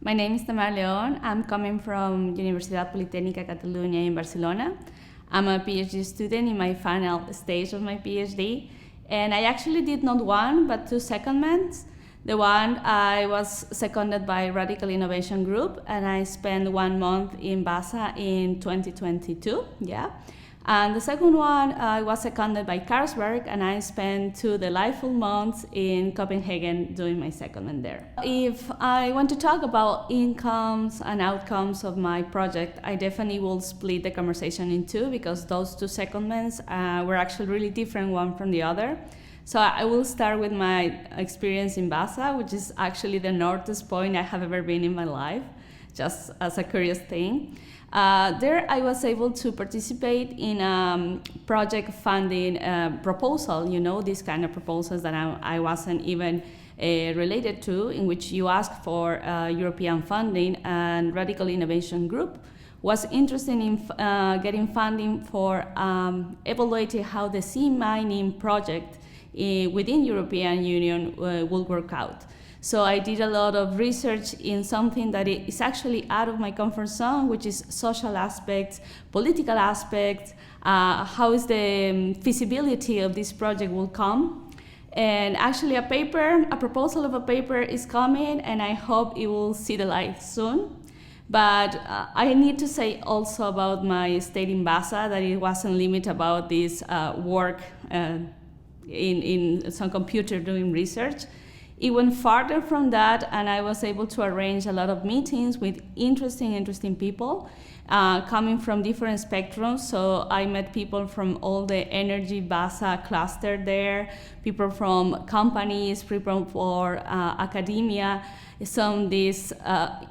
My name is Tamara León. I'm coming from Universidad Politécnica Catalonia in Barcelona. I'm a PhD student in my final stage of my PhD, and I actually did not one but two secondments. The one I was seconded by Radical Innovation Group, and I spent 1 month in Vaasa in 2022. Yeah. And the second one, I was seconded by Carlsberg, and I spent 2 delightful months in Copenhagen doing my secondment there. If I want to talk about incomes and outcomes of my project, I definitely will split the conversation in two, because those two secondments were actually really different one from the other. So I will start with my experience in Vaasa, which is actually the northest point I have ever been in my life, just as a curious thing. There I was able to participate in a project funding proposal, these kind of proposals that I wasn't even related to, in which you ask for European funding, and Radical Innovation Group was interested in getting funding for evaluating how the sea mining project within European Union will work out. So I did a lot of research in something that is actually out of my comfort zone, which is social aspects, political aspects, how is the feasibility of this project will come. And actually a proposal of a paper is coming, and I hope it will see the light soon. But I need to say also about my stay in Vaasa that it wasn't limited about this work in some computer doing research. It went farther from that, and I was able to arrange a lot of meetings with interesting people coming from different spectrums. So I met people from all the energy Vaasa cluster there, people from companies, people for academia, some of these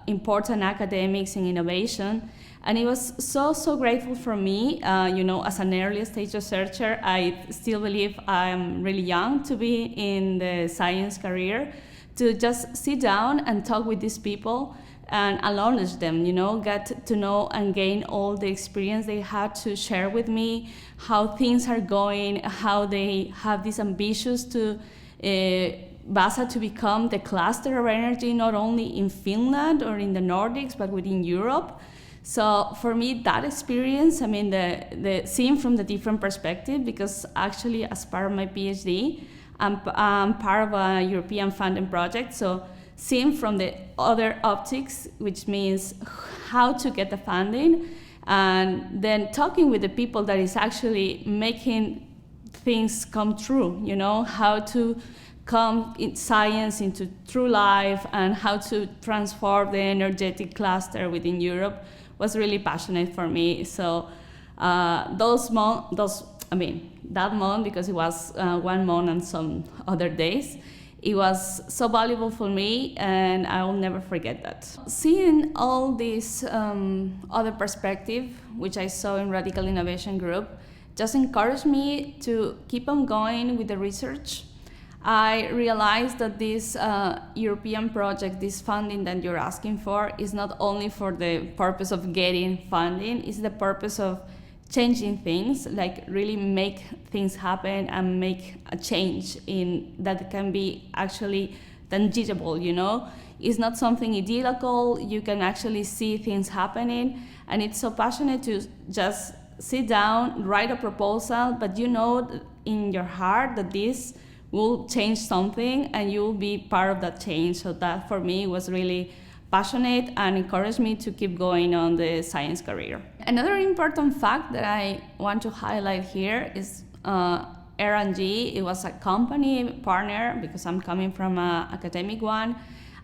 important academics in innovation. And it was so grateful for me, as an early stage researcher. I still believe I'm really young to be in the science career, to just sit down and talk with these people and acknowledge them, get to know and gain all the experience they had to share with me, how things are going, how they have these ambitions to Vaasa to become the cluster of energy, not only in Finland or in the Nordics, but within Europe. So for me, that experience, the seeing from the different perspective, because actually as part of my PhD, I'm part of a European funding project. So seeing from the other optics, which means how to get the funding, and then talking with the people that is actually making things come true, how to come in science into true life, and how to transform the energetic cluster within Europe was really passionate for me. So that month, because it was 1 month and some other days, it was so valuable for me, and I will never forget that. Seeing all this other perspective, which I saw in Radical Innovation Group, just encouraged me to keep on going with the research. I realized that this European project, this funding that you're asking for, is not only for the purpose of getting funding, it's the purpose of changing things, like really make things happen and make a change in that can be actually tangible, It's not something idyllical, you can actually see things happening, and it's so passionate to just sit down, write a proposal, but in your heart that this will change something and you will be part of that change. So that for me was really passionate and encouraged me to keep going on the science career. Another important fact that I want to highlight here is R&G. It was a company partner, because I'm coming from an academic one,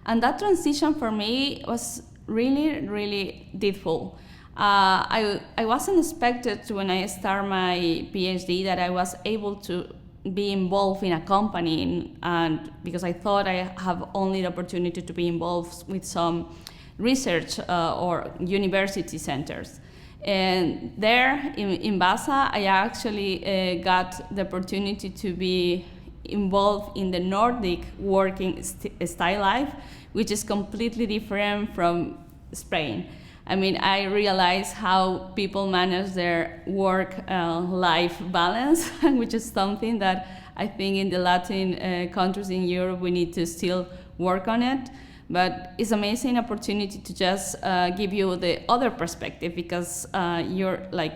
and that transition for me was really difficult. I wasn't expected to, when I started my PhD, that I was able to be involved in a company, and because I thought I have only the opportunity to be involved with some research or university centers. And there in Vaasa, I actually got the opportunity to be involved in the Nordic working style life, which is completely different from Spain. I realized how people manage their work-life balance, which is something that I think in the Latin countries in Europe we need to still work on it. but it's amazing opportunity to just give you the other perspective, because you're like,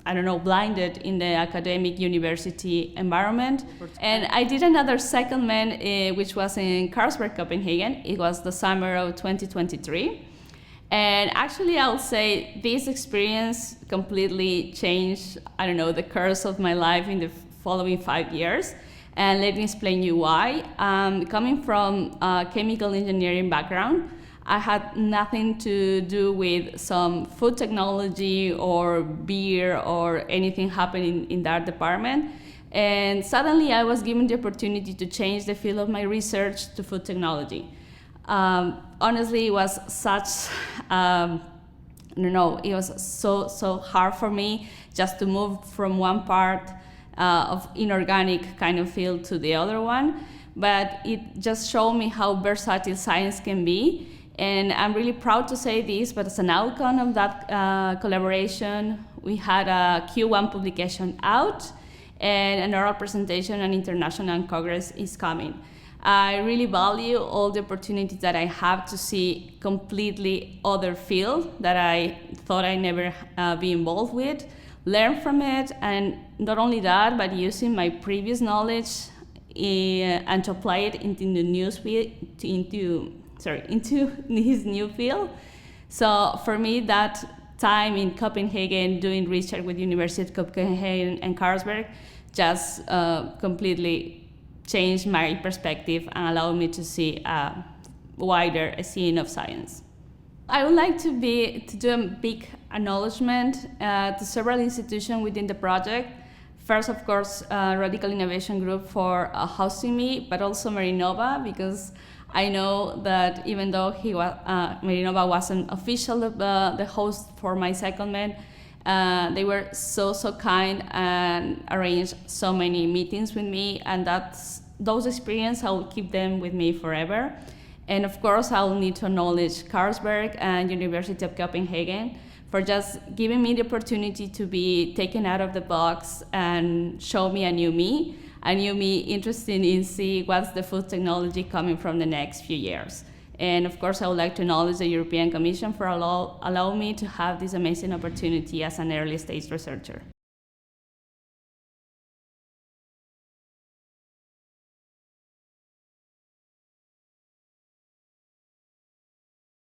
I don't know, blinded in the academic university environment. And I did another secondment, which was in Carlsberg, Copenhagen. It was the summer of 2023. And actually, I'll say this experience completely changed, I don't know, the course of my life in the following 5 years. And let me explain you why. Coming from a chemical engineering background, I had nothing to do with some food technology or beer or anything happening in that department. And suddenly I was given the opportunity to change the field of my research to food technology. Honestly, it was such, it was so hard for me just to move from one part of inorganic kind of field to the other one. But it just showed me how versatile science can be. And I'm really proud to say this, but as an outcome of that collaboration, we had a Q1 publication out, and an oral presentation and international congress is coming. I really value all the opportunities that I have to see completely other field that I thought I never be involved with, learn from it, and not only that, but using my previous knowledge and to apply it into the into his new field. So for me, that time in Copenhagen doing research with University of Copenhagen and Carlsberg just completely changed my perspective and allowed me to see a wider scene of science. I would like to do a big acknowledgement to several institutions within the project. First, of course, Radical Innovation Group for hosting me, but also Marinova, because I know that even though Marinova wasn't official the host for my secondment, they were so kind and arranged so many meetings with me, and those experiences, I will keep them with me forever. And of course, I will need to acknowledge Carlsberg and University of Copenhagen for just giving me the opportunity to be taken out of the box and show me a new me interested in see what's the food technology coming from the next few years. And of course, I would like to acknowledge the European Commission for allowing me to have this amazing opportunity as an early stage researcher.